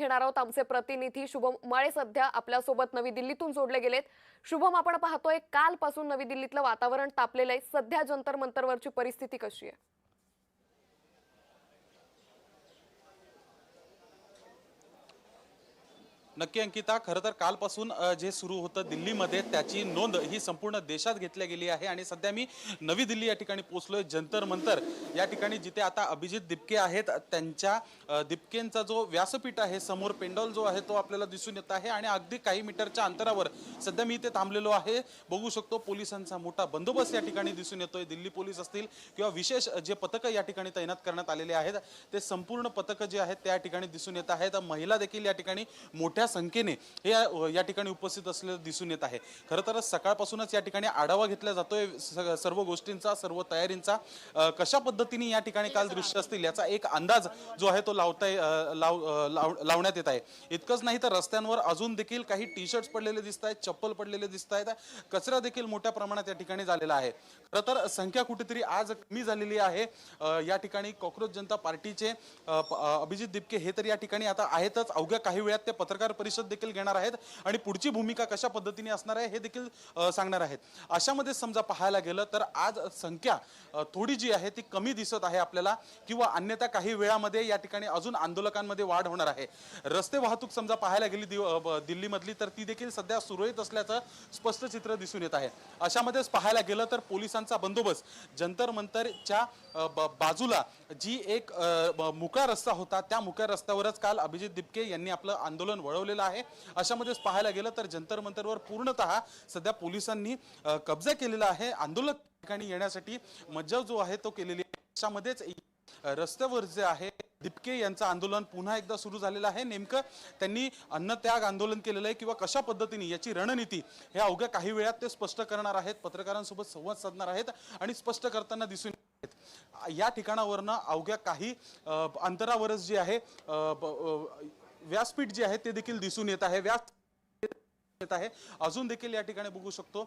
घेणार आहोत। आमचे प्रतिनिधी शुभम उमाळे सध्या आपल्या सोबत नवी दिल्लीतून जोडले गेलेत। शुभम, आपण पाहतोय कालपासून नवी दिल्लीतलं वातावरण तापलेलं आहे। सध्या जंतर मंतरवरची परिस्थिती कशी आहे? नक्की अंकिता, खरं तर कालपासून जे सुरू होतं दिल्लीमध्ये त्याची नोंद ही संपूर्ण देशात घेतली गेली आहे आणि सध्या मी नवी दिल्ली या ठिकाणी पोहोचलोय। जंतर मंतर या ठिकाणी जिथे आता अभिजित दिपके आहेत त्यांच्या दिपकेंचा जो व्यासपीठ आहे समोर पेंडॉल जो आहे तो आपल्याला दिसून येत आहे आणि अगदी काही मीटरच्या अंतरावर सध्या मी इथे थांबलेलो आहे। बघू शकतो पोलिसांचा मोठा बंदोबस्त या ठिकाणी दिसून येतोय। दिल्ली पोलीस असतील किंवा विशेष जे पथक या ठिकाणी तैनात करण्यात आलेले आहेत ते संपूर्ण पथक जे आहेत त्या ठिकाणी दिसून येत आहेत। महिला देखील या ठिकाणी मोठ्या संख्येने हे या ठिकाणी उपस्थित असलेलं दिसून येत आहे। खरं तर सकाळपासूनच या ठिकाणी आढावा घेतला जातोय सर्व गोष्टींचा, सर्व तयारींचा। कशा पद्धतीने या ठिकाणी काल दृश्य असतील याचा एक अंदाज जो आहे तो लावण्यात येत आहे। इतकंच नाही तर रस्त्यांवर अजून देखील काही टी शर्ट्स पडलेले दिसत आहेत, चप्पल पडलेले दिसत आहेत, कचरा देखील मोठ्या प्रमाणात या ठिकाणी झालेला आहे। खरं तर संख्या कुठेतरी आज कमी झालेली आहे। या ठिकाणी काँग्रेस जनता पार्टीचे अभिजित दिपके हे तर या ठिकाणी आता आहेतच। अवघ्या काही वेळात ते पत्रकार परिषद देखील घेणार आहेत आणि पुढची भूमिका कशा पद्धतीने असणार आहे हे देखील सांगणार आहेत। अशामध्ये समजा पाहायला गेलं तर आज संख्या थोडी जी आहे ती कमी दिसत आहे आपल्याला, किंवा अन्यथा काही वेळामध्ये या ठिकाणी अजून आंदोलकांमध्ये वाढ होणार आहे। रस्ते वाहतूक समजा पाहायला गेली दिल्लीमधली तर ती देखील सध्या सुरळीत असल्याचं स्पष्ट चित्र दिसून येत आहे। अशामध्येच पाहायला गेलं तर पोलिसांचा बंदोबस्त जंतर मंतरच्या बाजूला जी एक मोकळा रस्ता होता त्या मोकळ्या रस्त्यावरच काल अभिजित दिपके यांनी आपलं आंदोलन वळवलेलं आहे। अशामध्येच पाहायला गेलं तर जंतर मंतरवर पूर्णतः सध्या पोलिसांनी कब्जा केलेला आहे। आंदोलक ठिकाणी येण्यासाठी मज्जाव जो आहे तो केलेली आहे। अशामध्येच रस्त्यावर जे आहे दिपके यांचं आंदोलन पुन्हा एकदा सुरू झालेलं आहे। नेमकं त्यांनी अन्नत्याग आंदोलन केलेलं आहे किंवा कशा पद्धतीने याची रणनीती हे अवघ्या काही वेळात ते स्पष्ट करणार आहेत, पत्रकारांसोबत संवाद साधणार आहेत आणि स्पष्ट करताना दिसून या ठिकाणावरनं अवघ्या काही अंतरावरच जे आहे व्यासपीठ जे आहे ते देखील दिसून येत आहे। अजून देखील या ठिकाणी बघू शकतो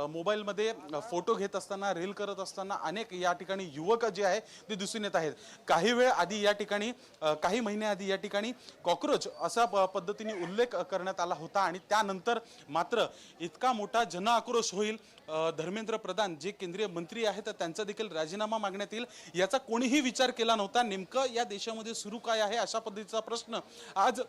मोबाईल मध्ये फोटो घेत असताना, रील करत असताना अनेक या ठिकाणी युवक जे आहे ते दिसून येत आहेत। काही वेळ आधी या ठिकाणी काही महिन्याआधी या ठिकाणी कॉकरोच असा पद्धतीने उल्लेख करण्यात आला होता आणि त्यानंतर मात्र इतका मोठा जनआक्रोश होईल, धर्मेंद्र प्रधान जे केंद्रीय मंत्री आहेत त्यांचा देखील राजीनामा मागण्यात येईल याचा कोणीही विचार केला नव्हता। नेमकं या देशामध्ये सुरू काय आहे अशा पद्धतीचा प्रश्न आज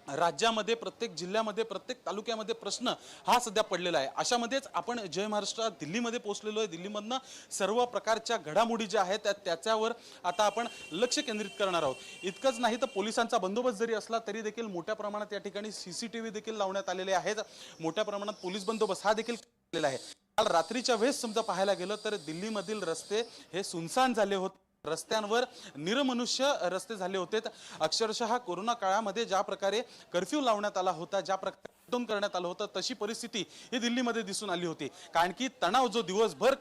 राज्यामध्ये, प्रत्येक जिल्ह्यामध्ये, प्रत्येक तालुक्यामध्ये प्रश्न हा सध्या पडलेला आहे। अशामध्येच आपण जय महाराष्ट्र दिल्लीमध्ये पोहोचलेलो आहे। दिल्लीमधनं सर्व प्रकारच्या घडामोडी ज्या आहेत त्याच्यावर आता आपण लक्ष केंद्रित करणार आहोत। इतकंच नाही तर पोलिसांचा बंदोबस्त जरी असला तरी देखील मोठ्या प्रमाणात या ठिकाणी सीसीटीव्ही देखील लावण्यात आलेले आहेत। मोठ्या प्रमाणात पोलीस बंदोबस्त हा देखील केलेला आहे। काल रात्रीच्या वेळेस समजा पाहायला गेलं तर दिल्लीमधील रस्ते हे सुनसान झाले होते। रस्त्यांवर निरमनुष्य रस्ते झाले होते। अक्षरशः कोरोना काळामध्ये ज्या प्रकारे कर्फ्यू लावण्यात आला होता, ज्या प्रकारे लॉकडाऊन करण्यात आलं होतं तशी परिस्थिती ही दिल्लीमध्ये दिसून आली होती। कारण की तणाव जो दिवसभर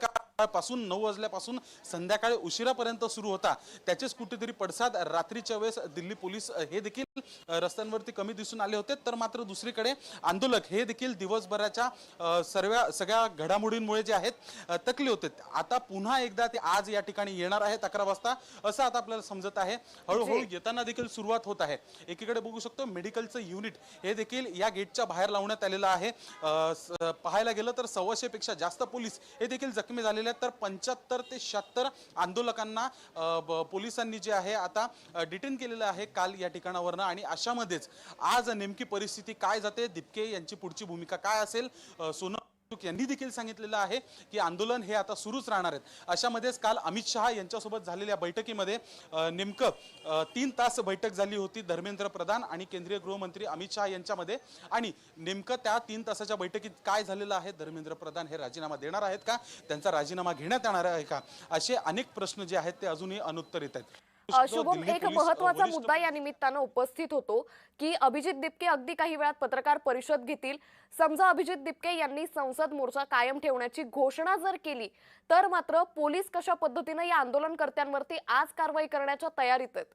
पासून 9 वाजल्यापासून संध्याकाळी उशिरापर्यंत सुरू होता त्याचेच कुठेतरी पडसाद रात्रीच्या वेळेस दिल्ली पोलीस हे देखील रस्त्यांवरती कमी दिसून आले होते। तर मात्र दुसरीकडे आंदोलक हे देखील दिवसभराच्या सगळ्या घडामोडींमुळे जे आहेत थकले होते। आता पुन्हा एकदा ते आज या ठिकाणी येणार आहेत 11 वाजता असं आता आपल्याला समजत आहे। हळूहळू येताना देखील सुरुवात होत आहे। एकीकडे बघू शकतो मेडिकलचं युनिट हे देखील या गेटच्या बाहेर लावण्यात आलेलं आहे। पाहायला गेलं तर 125 पेक्षा जास्त पोलीस हे देखील जखमी झालेले आहेत। तर 75 ते 76 आंदोलकांना पोलिसांनी जे आहे आता डिटेन केलेलं आहे काल या ठिकाणावरनं। आणि अशामध्येच आज नेमकी परिस्थिती काय जाते, दिपके यांची पुढची भूमिका काय असेल, सोनम यांनी देखील सांगितलेलं आहे की आंदोलन हे आता सुरूच राहणार आहेत। अशामध्येच काल अमित शहा यांच्यासोबत झालेल्या बैठकीमध्ये नेमकं 3 तास बैठक झाली होती धर्मेंद्र प्रधान आणि केंद्रीय गृहमंत्री अमित शहा यांच्यामध्ये। आणि नेमकं त्या 3 तासाच्या बैठकीत काय झालेलं आहे, धर्मेंद्र प्रधान हे राजीनामा देणार आहेत का, त्यांचा राजीनामा घेण्यात येणार आहे का, असे अनेक प्रश्न जे आहेत ते अजूनही अनुत्तरित आहेत। शुभम, एक महत्त्वाचा मुद्दा या निमित्तानं उपस्थित होतो की अभिजित दिपके अगदी काही वेळात पत्रकार परिषद घेतील। समजा अभिजित दिपके यांनी संसद मोर्चा कायम ठेवण्याची घोषणा जर केली तर मात्र पोलीस कशा पद्धतीने या आंदोलनकर्त्यांवरती आज कारवाई करण्याच्या तयारीत आहेत?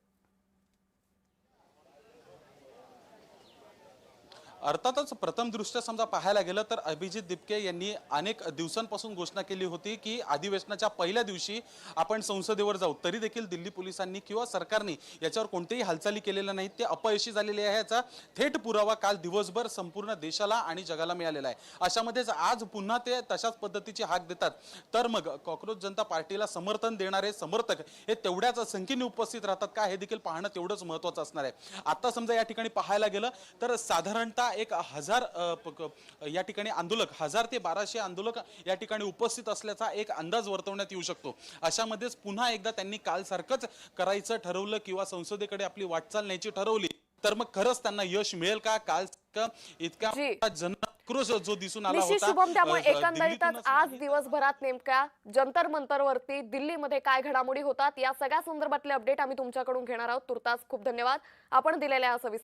अर्थातच प्रथम दृष्ट्या समजा पाहायला गेलं तर अभिजित दिपके यांनी अनेक दिवसांपासून घोषणा केली होती की अधिवेशनाच्या पहिल्या दिवशी आपण संसदेवर जाऊ. तरी देखील दिल्ली पोलिसांनी किंवा सरकारने याच्यावर कोणतेही हालचाली केलेल्या नाहीत. ते अपयशी झालेले आहे याचा थेट पुरावा काल दिवसभर संपूर्ण देशाला आणि जगाला मिळालेला आहे. अशामध्येच आज पुन्हा ते तशाच पद्धतीची हाक देतात. तर मग कॉक्रोच जनता पार्टीला समर्थन देणारे समर्थक हे तेवढ्याच संख्येने उपस्थित राहतात का हे देखील पाहणं तेवढंच महत्त्वाचं असणार आहे. आता समजा या ठिकाणी पाहायला गेलं तर साधारणतः 1000 या ठिकाणी आंदोलक 1000 ते 1200 आंदोलक या ठिकाणी उपस्थित असल्याचा एक अंदाज वर्तवण्यात येऊ शकतो. अशामध्येच पुन्हा एकदा त्यांनी काल सारखंच करायचं ठरवलं किंवा संसदेकडे आपली वाटचाल न्यायची ठरवली तर मग खरंच त्यांना यश मिळेल का? काल इतका जनक्रोश जो दिसून आला निश्चित होता शुभम, त्यामुळे एकंदरीतच दिल्लीतूनच आज नाही दिवसभरात नेमक्या जंतर मंतरवरती दिल्लीमध्ये काय घडामोडी होतात या सगळ्या संदर्भातले अपडेट आम्ही तुमच्याकडून घेणार आहोत. तुर्तास खूप धन्यवाद आपण दिलेल्या